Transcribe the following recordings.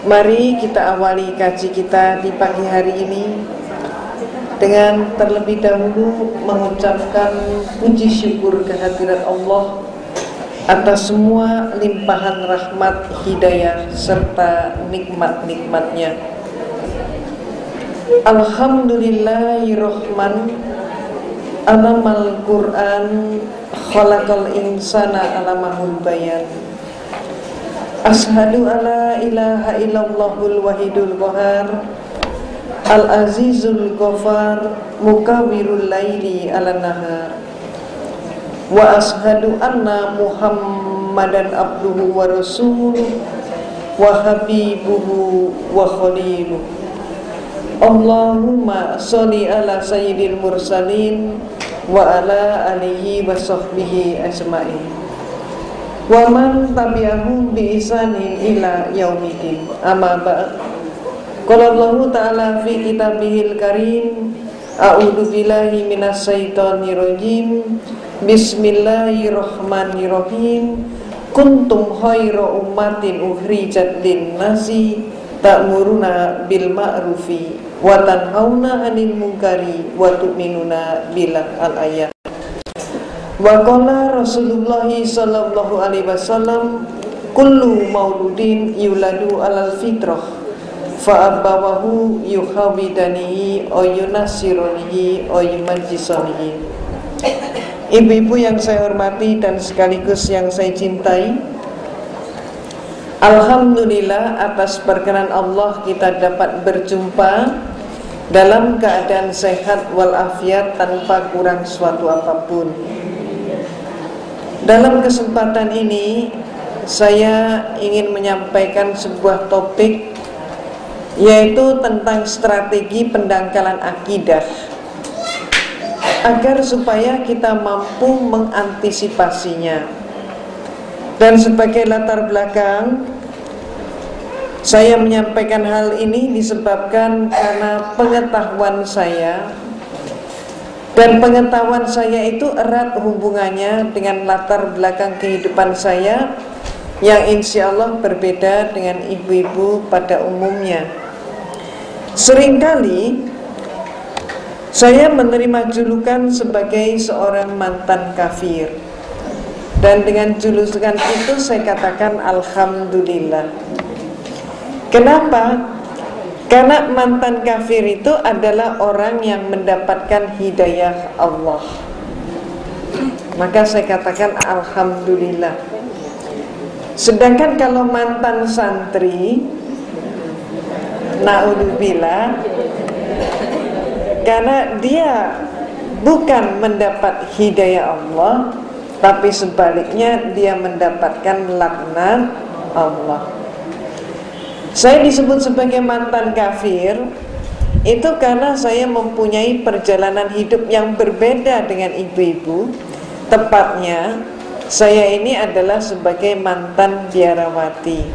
Mari kita awali kaji kita di pagi hari ini dengan terlebih dahulu mengucapkan puji syukur kehadirat Allah atas semua limpahan rahmat, hidayah, serta nikmat-nikmatnya. Alhamdulillahirrahman, alamal Qur'an, khalaqal insana alamahul bayan. Ashadu alla ilaha illallahul wahidul qahar, al-azizul ghafar, mukawwirul laili ala nahar. Wa ashadu anna muhammadan abduhu wa rasuluh wa habibuhu wa khaliluh. Allahumma sholli ala sayyidil mursalin wa ala alihi wa sahbihi ajma'in wa man tabi'ahum bi ihsanin ila yaumidin. Amma ba'd. Qala Allahu ta'ala fi kitabihil karim, a'udzu billahi minas syaitonir rajim. Bismillahirrahmanirrahim. Kuntum khairu ummatin ukhrijat lin-nasi ta'muruna bil ma'rufi wa tanhauna 'anil munkari wa tu'minuna billah. Al-ayat. Wa qala Rasulullah sallallahu alaihi wasallam, kullu mauludin yuladu alal fitrah fa abawahu yuhawidanihi aw yunasirunihi aw yumajjisanihi. Ibu-ibu yang saya hormati dan sekaligus yang saya cintai, alhamdulillah atas perkenan Allah kita dapat berjumpa dalam keadaan sehat walafiat tanpa kurang suatu apapun. Dalam kesempatan ini saya ingin menyampaikan sebuah topik, yaitu tentang strategi pendangkalan akidah, agar supaya kita mampu mengantisipasinya. Dan sebagai latar belakang, saya menyampaikan hal ini disebabkan karena pengetahuan saya, dan pengetahuan saya itu erat hubungannya dengan latar belakang kehidupan saya yang insya Allah berbeda dengan ibu-ibu pada umumnya. Seringkali saya menerima julukan sebagai seorang mantan kafir, dan dengan julukan itu saya katakan alhamdulillah. Kenapa? Karena mantan kafir itu adalah orang yang mendapatkan hidayah Allah. Maka saya katakan alhamdulillah. Sedangkan kalau mantan santri, naudzubillah, karena dia bukan mendapat hidayah Allah, tapi sebaliknya dia mendapatkan laknat Allah. Saya disebut sebagai mantan kafir itu karena saya mempunyai perjalanan hidup yang berbeda dengan ibu-ibu. Tepatnya saya ini adalah sebagai mantan biarawati.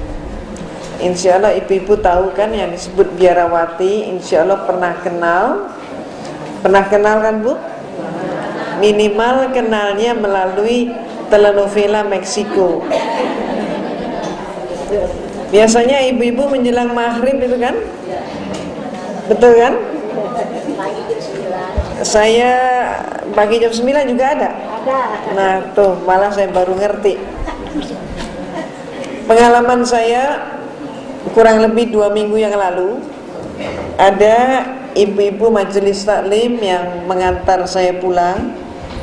Insya Allah ibu-ibu tahu kan yang disebut biarawati. Insya Allah pernah kenal. Pernah kenal kan Bu? Minimal kenalnya melalui telenovela Meksiko. Biasanya ibu-ibu menjelang maghrib itu kan? Betul kan? Saya pagi jam 9 juga ada? Nah tuh, malah saya baru ngerti. Pengalaman saya kurang lebih 2 minggu yang lalu, ada ibu-ibu majelis taklim yang mengantar saya pulang.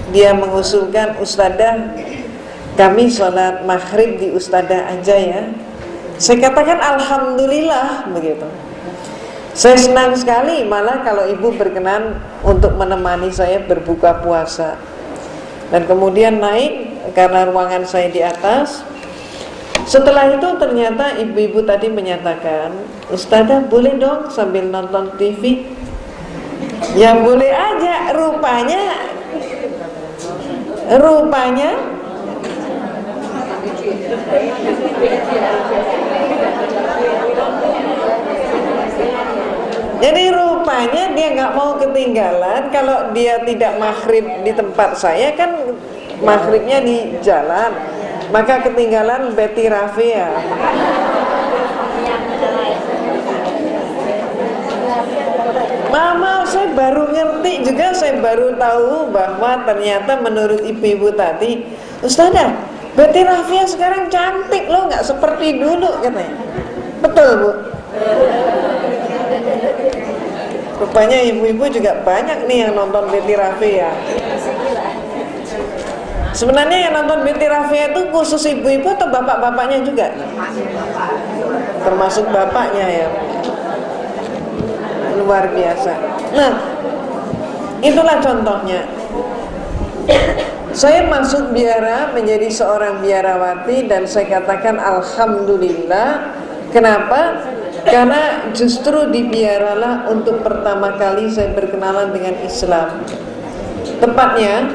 Dia mengusulkan, Ustadzah, kami sholat maghrib di Ustadzah aja ya. Saya katakan alhamdulillah begitu. Saya senang sekali malah kalau ibu berkenan untuk menemani saya berbuka puasa. Dan kemudian naik karena ruangan saya di atas. Setelah itu ternyata ibu-ibu tadi menyatakan, Ustadzah boleh dong sambil nonton TV? Ya boleh aja. Rupanya jadi rupanya dia nggak mau ketinggalan. Kalau dia tidak maghrib di tempat saya kan maghribnya di jalan, maka ketinggalan Betty Rafia. baru ngerti juga, saya baru tahu bahwa ternyata menurut ibu-ibu tadi, Ustazah, Betty Rafia sekarang cantik loh, nggak seperti dulu katanya. Betul Bu? Rupanya ibu-ibu juga banyak nih yang nonton Betty Rafia. Sebenarnya yang nonton Betty Rafia itu khusus ibu-ibu atau bapak-bapaknya juga? Termasuk bapaknya ya. Luar biasa. Nah, itulah contohnya. Saya masuk biara menjadi seorang biarawati dan saya katakan alhamdulillah. Kenapa? Karena justru di biaralah untuk pertama kali saya berkenalan dengan Islam. Tepatnya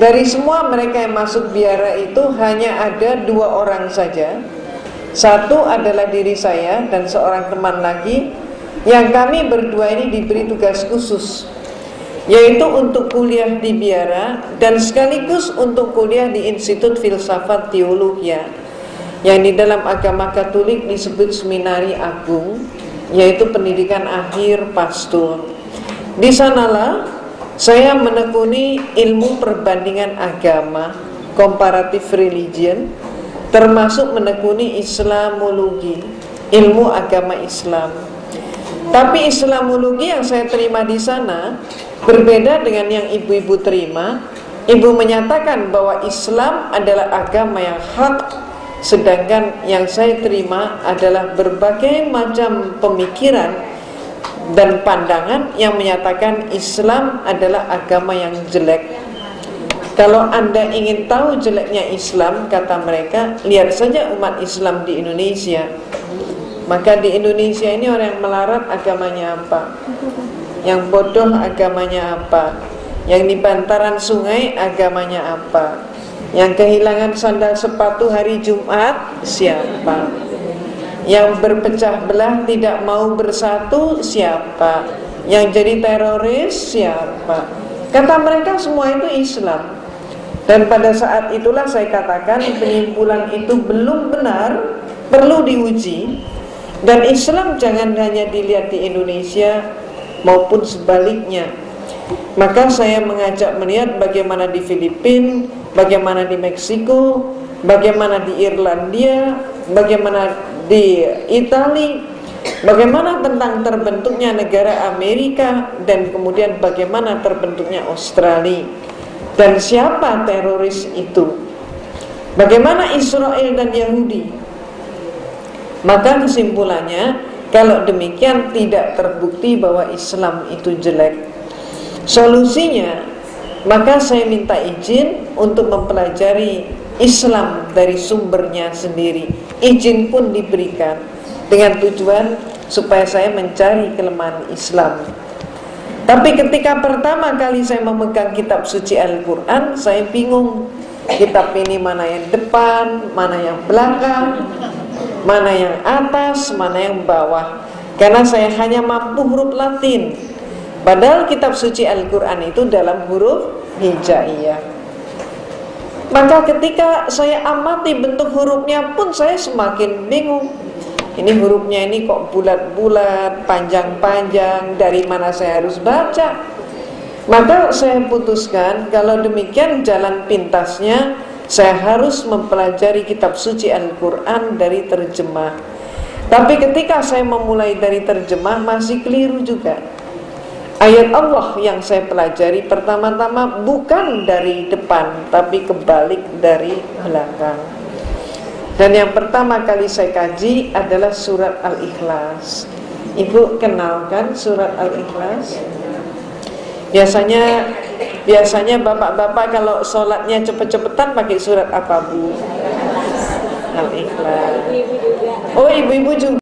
dari semua mereka yang masuk biara itu hanya ada 2 orang saja. Satu adalah diri saya dan seorang teman lagi, yang kami berdua ini diberi tugas khusus, yaitu untuk kuliah di biara dan sekaligus untuk kuliah di Institut Filsafat Teologia, yang di dalam agama Katolik disebut Seminari Agung, yaitu pendidikan akhir pastor. Di sanalah saya menekuni ilmu perbandingan agama, comparative religion, termasuk menekuni Islamologi, ilmu agama Islam. Tapi Islamologi yang saya terima di sana berbeda dengan yang ibu-ibu terima. Ibu menyatakan bahwa Islam adalah agama yang hak, sedangkan yang saya terima adalah berbagai macam pemikiran dan pandangan yang menyatakan Islam adalah agama yang jelek. Kalau Anda ingin tahu jeleknya Islam, kata mereka, lihat saja umat Islam di Indonesia. Maka di Indonesia ini orang yang melarat agamanya apa? Yang bodoh agamanya apa? Yang di bantaran sungai agamanya apa? Yang kehilangan sandal sepatu hari Jumat siapa? Yang berpecah belah tidak mau bersatu siapa? Yang jadi teroris siapa? Kata mereka semua itu Islam. Dan pada saat itulah saya katakan penyimpulan itu belum benar, perlu diuji. Dan Islam jangan hanya dilihat di Indonesia maupun sebaliknya. Maka saya mengajak melihat bagaimana di Filipina, bagaimana di Meksiko, bagaimana di Irlandia, bagaimana di Italia, bagaimana tentang terbentuknya negara Amerika, dan kemudian bagaimana terbentuknya Australia. Dan siapa teroris itu? Bagaimana Israel dan Yahudi? Maka kesimpulannya, kalau demikian tidak terbukti bahwa Islam itu jelek. Solusinya, maka saya minta izin untuk mempelajari Islam dari sumbernya sendiri. Izin pun diberikan dengan tujuan supaya saya mencari kelemahan Islam. Tapi ketika pertama kali saya memegang kitab suci Al-Quran, saya bingung. Kitab ini mana yang depan, mana yang belakang, mana yang atas, mana yang bawah. Karena saya hanya mampu huruf Latin, padahal kitab suci Al-Quran itu dalam huruf hijaiyah. Maka ketika saya amati bentuk hurufnya pun saya semakin bingung. Ini hurufnya ini kok bulat-bulat, panjang-panjang, dari mana saya harus baca? Maka saya putuskan, kalau demikian jalan pintasnya saya harus mempelajari kitab suci Al-Quran dari terjemah. Tapi ketika saya memulai dari terjemah masih keliru juga. Ayat Allah yang saya pelajari pertama-tama bukan dari depan, tapi kebalik dari belakang. Dan yang pertama kali saya kaji adalah surat Al-Ikhlas. Ibu kenalkan surat Al-Ikhlas? Biasanya bapak-bapak kalau sholatnya cepet-cepetan pakai surat apa Bu? Al-Ikhlas. Oh, ibu-ibu juga.